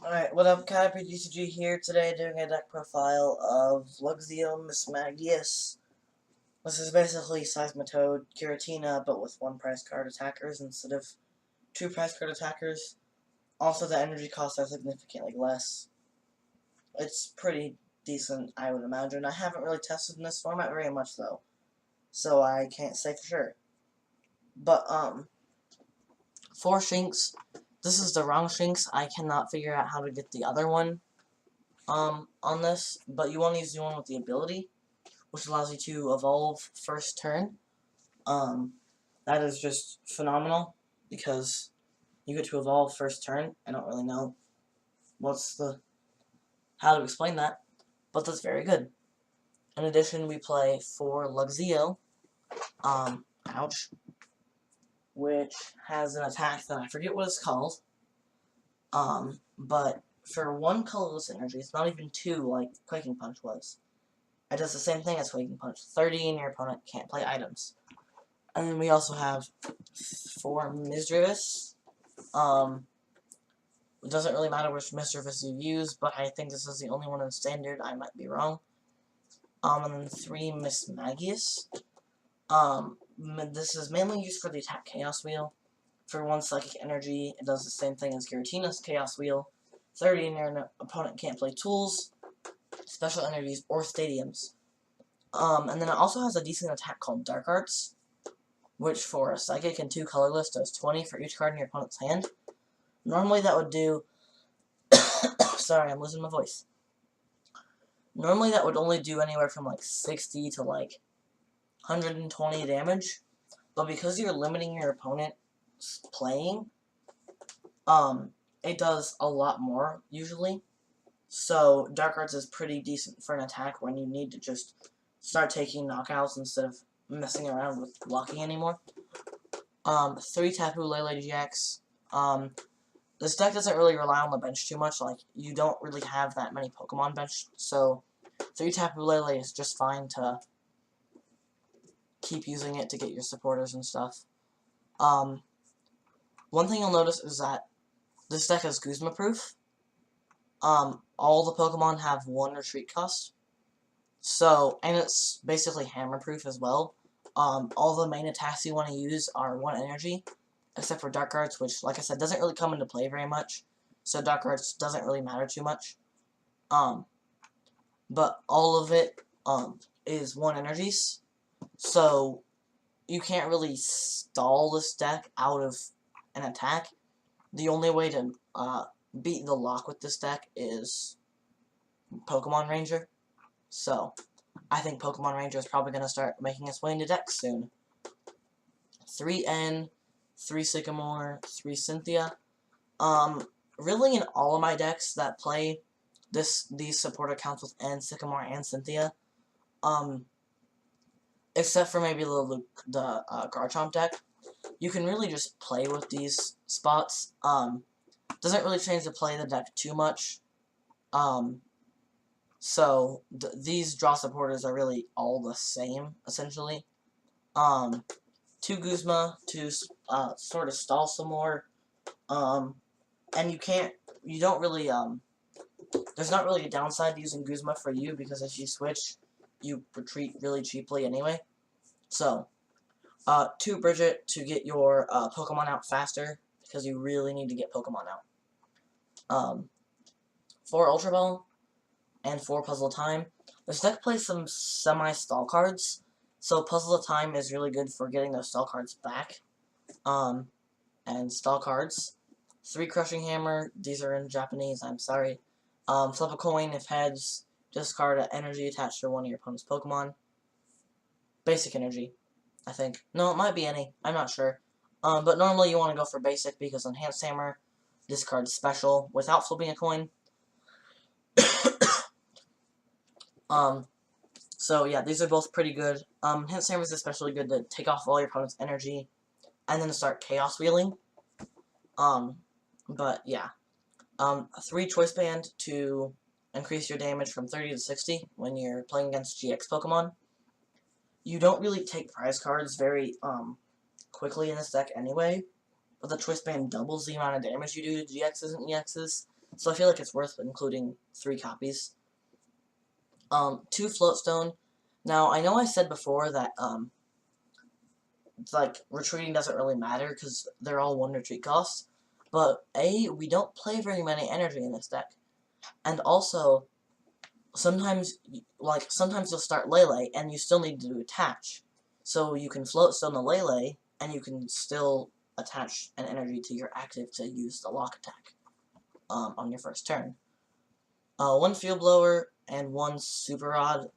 Alright, what up, Caterpie GCG here today doing a deck profile of Luxio Mismagius. This is basically Seismitoad Giratina, but with one price card attackers instead of two price card attackers. Also, the energy costs are significantly less. It's pretty decent, I would imagine. I haven't really tested in this format very much, though, so I can't say for sure. But, for Shinx, this is the wrong Shinx. I cannot figure out how to get the other one on this, but you want to use the one with the ability, which allows you to evolve first turn. That is just phenomenal, because you get to evolve first turn. I don't really know how to explain that, but that's very good. In addition, we play for Luxio, ouch, which has an attack that I forget what it's called, but for one colorless energy, it's not even two like Quaking Punch was. It does the same thing as Quaking Punch. 30 and your opponent can't play items. And then we also have for Misdreavus. It doesn't really matter which Misdreavus you use, but I think this is the only one in standard. I might be wrong. And then 3 Mismagius. This is mainly used for the attack Chaos Wheel. For 1 Psychic Energy, it does the same thing as Giratina's Chaos Wheel. 30 and your opponent can't play tools, special energies, or stadiums. And then it also has a decent attack called Dark Arts, which for a Psychic and 2 Colorless does 20 for each card in your opponent's hand. Normally that would do... Sorry, I'm losing my voice. Normally that would only do anywhere from like 60 to like 120 damage, but because you're limiting your opponent's playing, it does a lot more usually. So Dark Arts is pretty decent for an attack when you need to just start taking knockouts instead of messing around with blocking anymore. 3 Tapu Lele GX. This deck doesn't really rely on the bench too much. Like, you don't really have that many Pokemon bench, so 3 Tapu Lele is just fine to keep using it to get your supporters and stuff. One thing you'll notice is that this deck is Guzma proof. All the Pokemon have 1 retreat cost. So, and it's basically hammer proof as well. All the main attacks you want to use are 1 energy, except for Dark Arts, which, like I said, doesn't really come into play very much. So Dark Arts doesn't really matter too much. But all of it, is 1 energies. So, you can't really stall this deck out of an attack. The only way to, beat the lock with this deck is Pokemon Ranger. So, I think Pokemon Ranger is probably going to start making its way into decks soon. 3 N, 3 Sycamore, 3 Cynthia. Really in all of my decks that play these support accounts with N, Sycamore, and Cynthia, except for maybe the Garchomp deck, you can really just play with these spots. Doesn't really change the play of the deck too much. So these draw supporters are really all the same, essentially. 2 Guzma to sort of stall some more. And you don't really, there's not really a downside to using Guzma for you, because as you switch, you retreat really cheaply anyway. So, 2 Brigette to get your Pokemon out faster, because you really need to get Pokemon out. 4 Ultra Ball, and 4 Puzzle Time. This deck plays some semi-stall cards, so Puzzle Time is really good for getting those stall cards back. And stall cards. 3 Crushing Hammer, these are in Japanese, I'm sorry. Flip a coin if heads, discard an energy attached to one of your opponent's Pokemon. Basic energy, I think. No, it might be any, I'm not sure. But normally you want to go for basic, because Enhanced Hammer, discard special without flipping a coin. So yeah, these are both pretty good. Enhanced Hammer is especially good to take off all your opponent's energy, and then start Chaos Wheeling. But yeah. 3 Choice Band to increase your damage from 30 to 60 when you're playing against GX Pokemon. You don't really take prize cards very, quickly in this deck anyway, but the Choice Band doubles the amount of damage you do to GXs and EXs, so I feel like it's worth including 3 copies. 2 Floatstone. Now, I know I said before that, like, retreating doesn't really matter because they're all 1 retreat costs, but A, we don't play very many energy in this deck, and also, sometimes you'll start Lele, and you still need to attach, so you can Floatstone the Lele, and you can still attach an energy to your active to use the lock attack, on your first turn. 1 Field Blower and 1 Super Rod.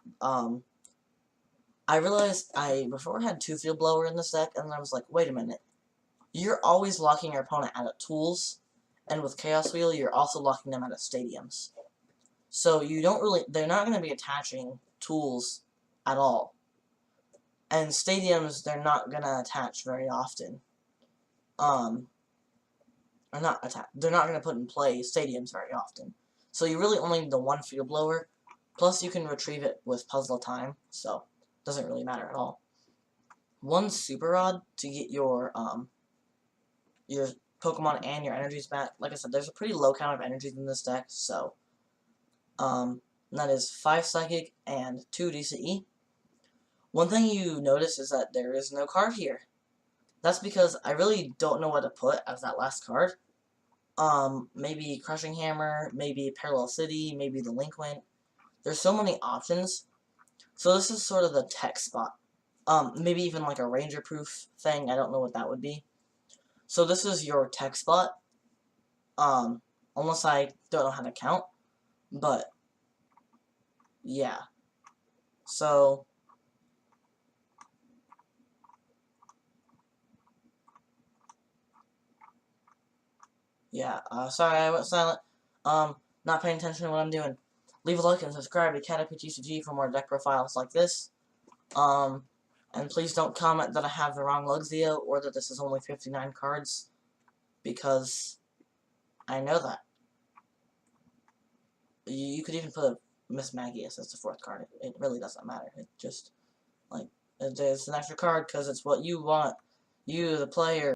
I realized I before had 2 Field Blower in this deck, and then I was like, wait a minute. You're always locking your opponent out of tools, and with Chaos Wheel, you're also locking them out of stadiums. So you don't really, they're not going to be attaching tools at all. And stadiums, they're not going to attach very often. They're not going to put in play stadiums very often. So you really only need the 1 Field Blower, plus you can retrieve it with Puzzle of Time, so it doesn't really matter at all. 1 Super Rod to get your Pokemon and your energies back. Like I said, there's a pretty low count of energies in this deck, so that is 5 Psychic and 2 DCE. One thing you notice is that there is no card here. That's because I really don't know what to put as that last card. Maybe Crushing Hammer, maybe Parallel City, maybe the Linkwent. There's so many options. So this is sort of the tech spot. Maybe even like a Ranger Proof thing. I don't know what that would be. So this is your tech spot. Unless I don't know how to count. But, yeah. So, yeah, sorry I went silent. Not paying attention to what I'm doing. Leave a like and subscribe to CatapTCG for more deck profiles like this. And please don't comment that I have the wrong Luxio or that this is only 59 cards, because I know that. You could even put Mismagius as the 4th card. It really doesn't matter. It just, like, it's an extra card because it's what you want. You, the player.